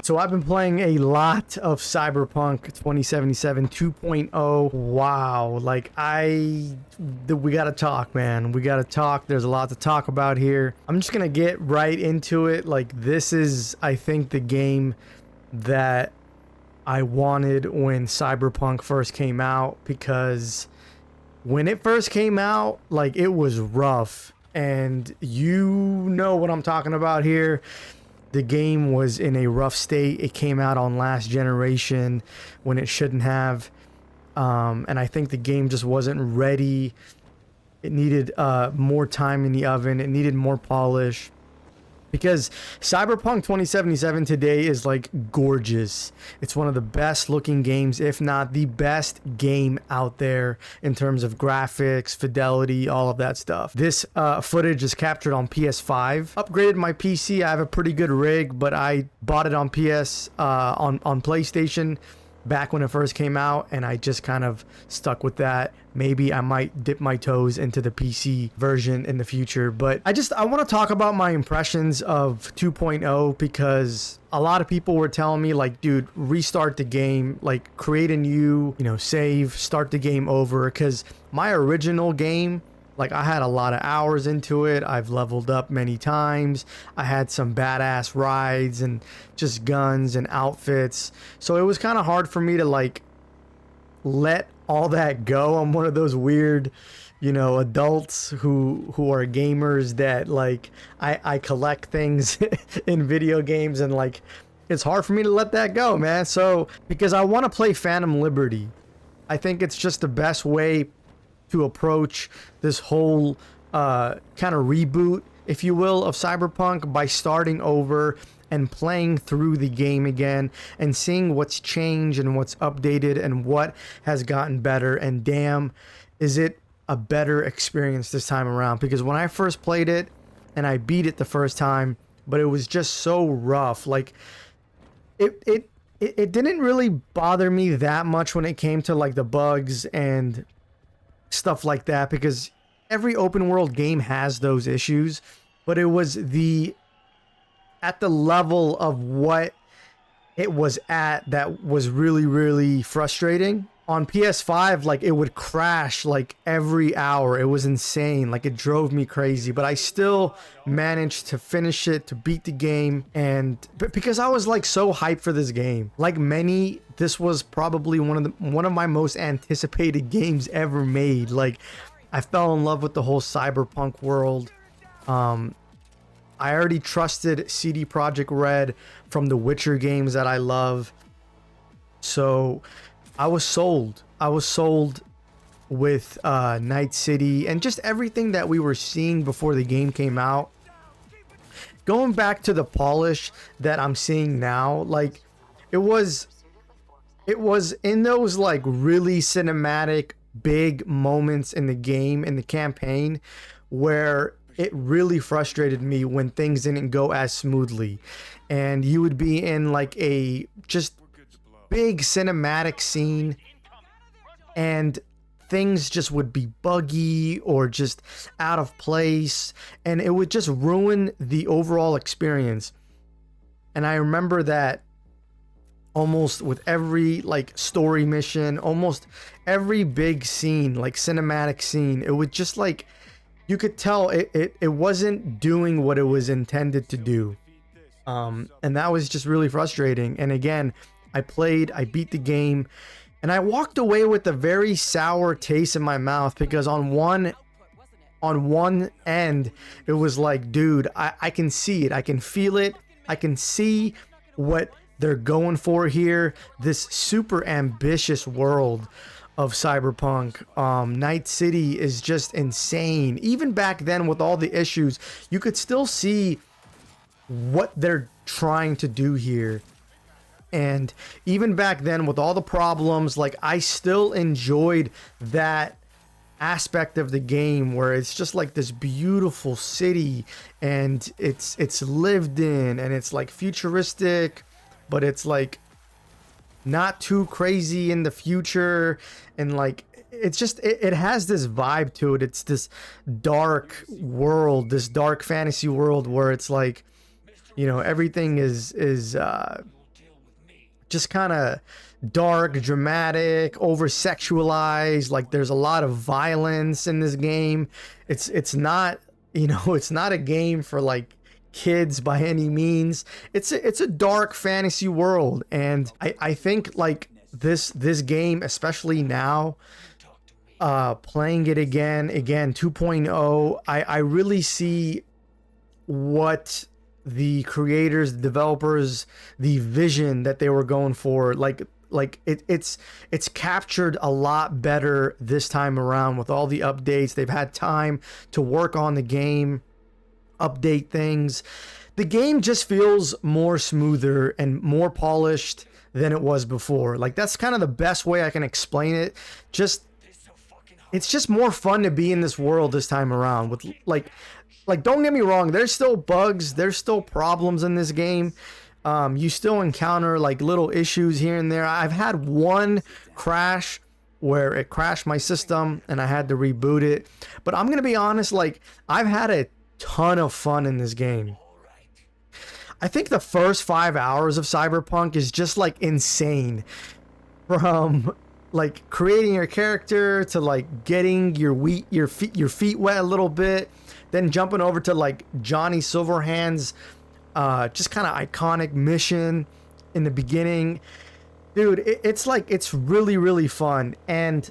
So I've been playing a lot of Cyberpunk 2077 2.0. Wow, like we gotta talk, man. We gotta talk. There's a lot to talk about here. I'm just gonna get right into it. Like, this is, I think, the game that I wanted when Cyberpunk first came out, because when it first came out, like, it was rough, and you know what I'm talking about here. The game was in a rough state. It came out on last generation when it shouldn't have. And I think the game just wasn't ready. It needed more time in the oven. It needed more polish. Because Cyberpunk 2077 today is like gorgeous. It's one of the best looking games, if not the best game out there in terms of graphics, fidelity, all of that stuff. This footage is captured on PS5. Upgraded my PC. I have a pretty good rig, but I bought it on on PlayStation back when it first came out, and I just kind of stuck with that. Maybe I might dip my toes into the PC version in the future, but I want to talk about my impressions of 2.0, because a lot of people were telling me, like, dude, restart the game, like, create a new, save, start the game over, because my original game, like, I had a lot of hours into it. I've leveled up many times. I had some badass rides and just guns and outfits. So it was kind of hard for me to, like, let all that go. I'm one of those weird, adults who are gamers that, like, I collect things in video games, and, like, it's hard for me to let that go, man. So, because I want to play Phantom Liberty. I think it's just the best way to approach this whole kind of reboot, if you will, of Cyberpunk, by starting over and playing through the game again and seeing what's changed and what's updated and what has gotten better. And damn, is it a better experience this time around, because when I first played it and I beat it the first time, but it was just so rough. Like, it didn't really bother me that much when it came to, like, the bugs and stuff like that, because every open world game has those issues, but it was at the level of what it was at that was really, really frustrating. On PS5, like, it would crash like every hour. It was insane. Like, it drove me crazy, but I still managed to finish it, to beat the game. And because I was, like, so hyped for this game, like many, this was probably one of my most anticipated games ever made. Like, I fell in love with the whole Cyberpunk world. I already trusted CD Projekt Red from the Witcher games that I love. So I was sold. I was sold with Night City and just everything that we were seeing before the game came out. Going back to the polish that I'm seeing now, like, it was in those, like, really cinematic big moments in the game, in the campaign, where it really frustrated me when things didn't go as smoothly, and you would be in, like, a just big cinematic scene and things just would be buggy or just out of place, and it would just ruin the overall experience. And I remember that almost with every, like, story mission, almost every big scene, like cinematic scene, it would just, like, you could tell it wasn't doing what it was intended to do. And that was just really frustrating. And again, I beat the game, and I walked away with a very sour taste in my mouth, because on one end, it was like, dude, I can see it. I can feel it. I can see what they're going for here. This super ambitious world of Cyberpunk. Night City is just insane. Even back then, with all the issues, you could still see what they're trying to do here. And even back then, with all the problems, like, I still enjoyed that aspect of the game where it's just like this beautiful city, and it's lived in, and it's, like, futuristic, but it's, like, not too crazy in the future, and, like, it's just it has this vibe to it. It's this dark world, this dark fantasy world where it's like, everything is just kind of dark, dramatic, over sexualized. Like there's a lot of violence in this game. It's not, you know, it's not a game for like kids by any means. It's a dark fantasy world, and I think like this game, especially now, playing it again 2.0, I really see what the creators, the developers, the vision that they were going for. Like it's captured a lot better this time around with all the updates. They've had time to work on the game, update things. The game just feels more smoother and more polished than it was before. Like that's kind of the best way I can explain it. It's just more fun to be in this world this time around. With like don't get me wrong, there's still bugs, there's still problems in this game. You still encounter like little issues here and there. I've had one crash where it crashed my system and I had to reboot it. But I'm gonna be honest, like I've had a ton of fun in this game. I think the first 5 hours of Cyberpunk is just like insane. From like creating your character to like getting your feet wet a little bit, then jumping over to like Johnny Silverhand's just kind of iconic mission in the beginning. Dude, it's really fun. And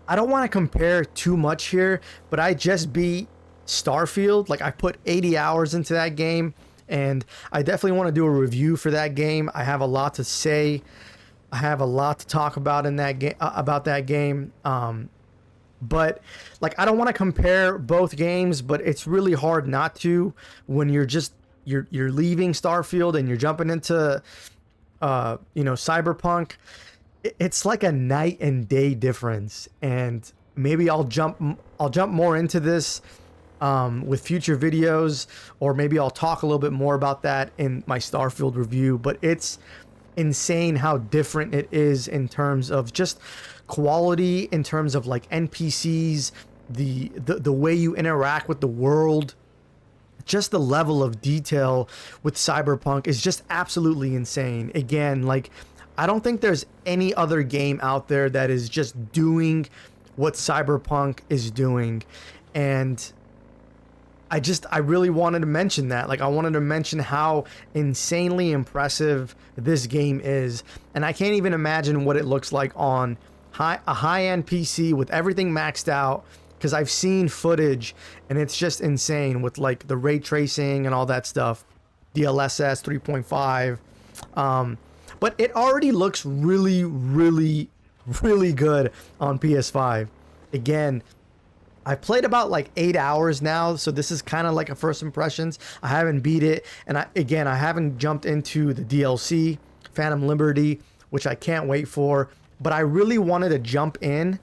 I don't want to compare too much here, but I just beat Starfield. Like I put 80 hours into that game, and I definitely want to do a review for that game. I have a lot to say. I have a lot to talk about in that game, but like I don't want to compare both games, but it's really hard not to when you're leaving Starfield and you're jumping into you know, Cyberpunk. It's like a night and day difference, and maybe I'll jump more into this with future videos, or maybe I'll talk a little bit more about that in my Starfield review. But it's insane how different it is in terms of just quality, in terms of like NPCs, the way you interact with the world. Just the level of detail with Cyberpunk is just absolutely insane. Again, like I don't think there's any other game out there that is just doing what Cyberpunk is doing. And I really wanted to mention that. Like I wanted to mention how insanely impressive this game is. And I can't even imagine what it looks like on a high-end PC with everything maxed out, because I've seen footage and it's just insane with like the ray tracing and all that stuff. DLSS 3.5. But it already looks really good on PS5. Again, I played about like 8 hours now, so this is kind of like a first impressions. I haven't beat it, and I haven't jumped into the DLC, Phantom Liberty, which I can't wait for. But I really wanted to jump in,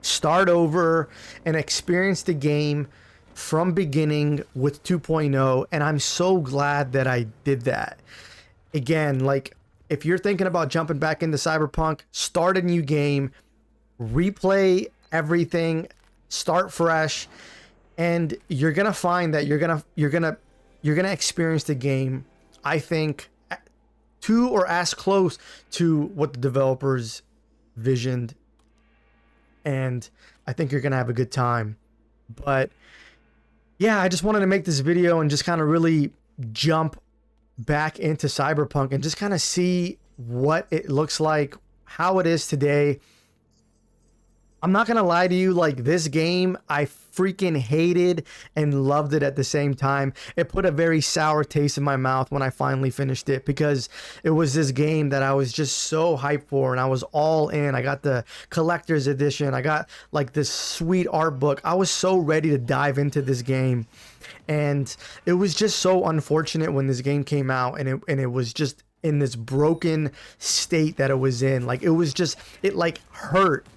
start over, and experience the game from beginning with 2.0, and I'm so glad that I did that. Again, like if you're thinking about jumping back into Cyberpunk, start a new game, replay everything, start fresh, and you're gonna find that you're gonna experience the game, I think, to or as close to what the developers visioned, and I think you're gonna have a good time. But yeah, I just wanted to make this video and just kind of really jump back into Cyberpunk and just kind of see what it looks like, how it is today. I'm not gonna lie to you, like this game, I freaking hated and loved it at the same time. It put a very sour taste in my mouth when I finally finished it, because it was this game that I was just so hyped for, and I was all in. I got the collector's edition. I got like this sweet art book. I was so ready to dive into this game, and it was just so unfortunate when this game came out, and it was just in this broken state that it was in. Like it was just, it like hurt.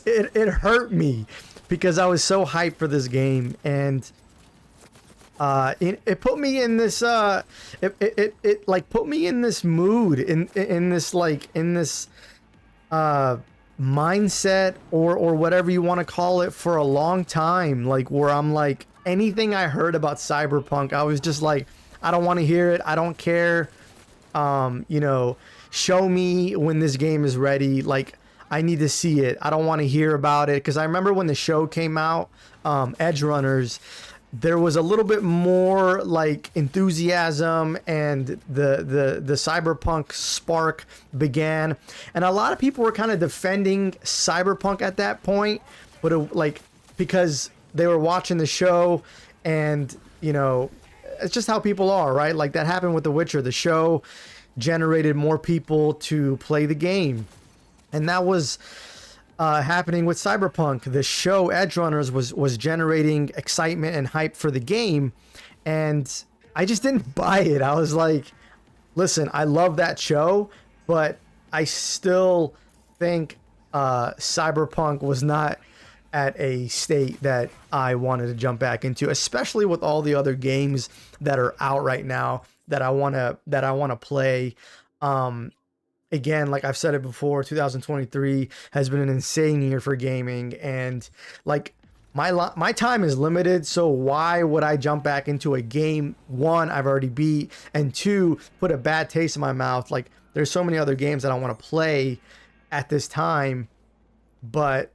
It hurt me because I was so hyped for this game, and it put me in this it like put me in this mood, in this mindset or whatever you want to call it, for a long time, like where I'm like, anything I heard about Cyberpunk, I was just like, I don't want to hear it, I don't care. You know, show me when this game is ready. Like, I need to see it. I don't want to hear about it, because I remember when the show came out, Edge Runners, there was a little bit more like enthusiasm, and the Cyberpunk spark began, and a lot of people were kind of defending Cyberpunk at that point, but like, because they were watching the show, and you know, it's just how people are, right? Like that happened with The Witcher. The show generated more people to play the game, and that was happening with Cyberpunk. The show Edge Runners was generating excitement and hype for the game, and I just didn't buy it. I was like, listen, I love that show, but I still think Cyberpunk was not at a state that I wanted to jump back into, especially with all the other games that are out right now that I want to play. Again, like I've said it before, 2023 has been an insane year for gaming, and like my time is limited, so why would I jump back into a game, one, I've already beat, and two, put a bad taste in my mouth? Like, there's so many other games that I want to play at this time, but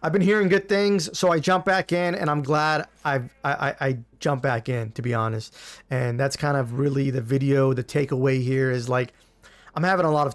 I've been hearing good things, so I jump back in, and I'm glad I jump back in, to be honest. And that's kind of really the video. The takeaway here is like, I'm having a lot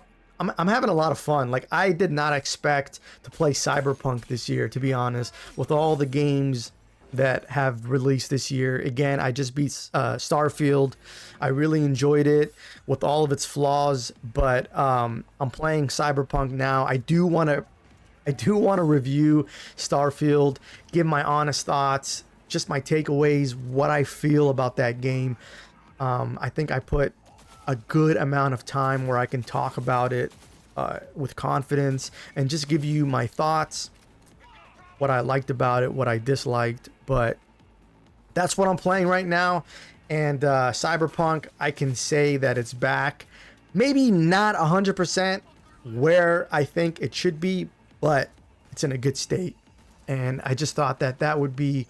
of fun. Like, I did not expect to play Cyberpunk this year, to be honest, with all the games that have released this year. Again, I just beat Starfield. I really enjoyed it with all of its flaws, but I'm playing Cyberpunk now. I do want to review Starfield, give my honest thoughts, just my takeaways, what I feel about that game. I think I put a good amount of time where I can talk about it with confidence and just give you my thoughts, what I liked about it, what I disliked. But that's what I'm playing right now. And Cyberpunk, I can say that it's back. Maybe not 100% where I think it should be, but it's in a good state. And I just thought that that would be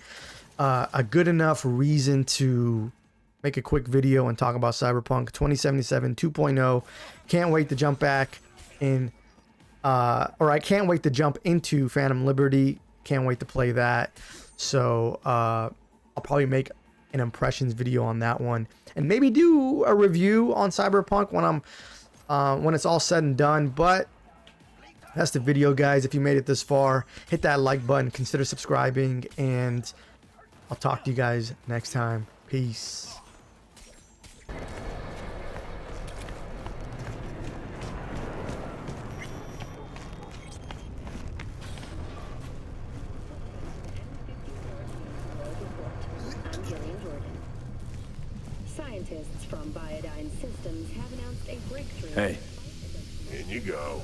a good enough reason to make a quick video and talk about Cyberpunk 2077 2.0. Can't wait to jump back in, or I can't wait to jump into Phantom Liberty. Can't wait to play that. So I'll probably make an impressions video on that one, and maybe do a review on Cyberpunk when it's all said and done. But that's the video, guys. If you made it this far, hit that like button, consider subscribing, and I'll talk to you guys next time. Peace. Scientists from Biodyne Systems have announced a breakthrough. Hey. In you go.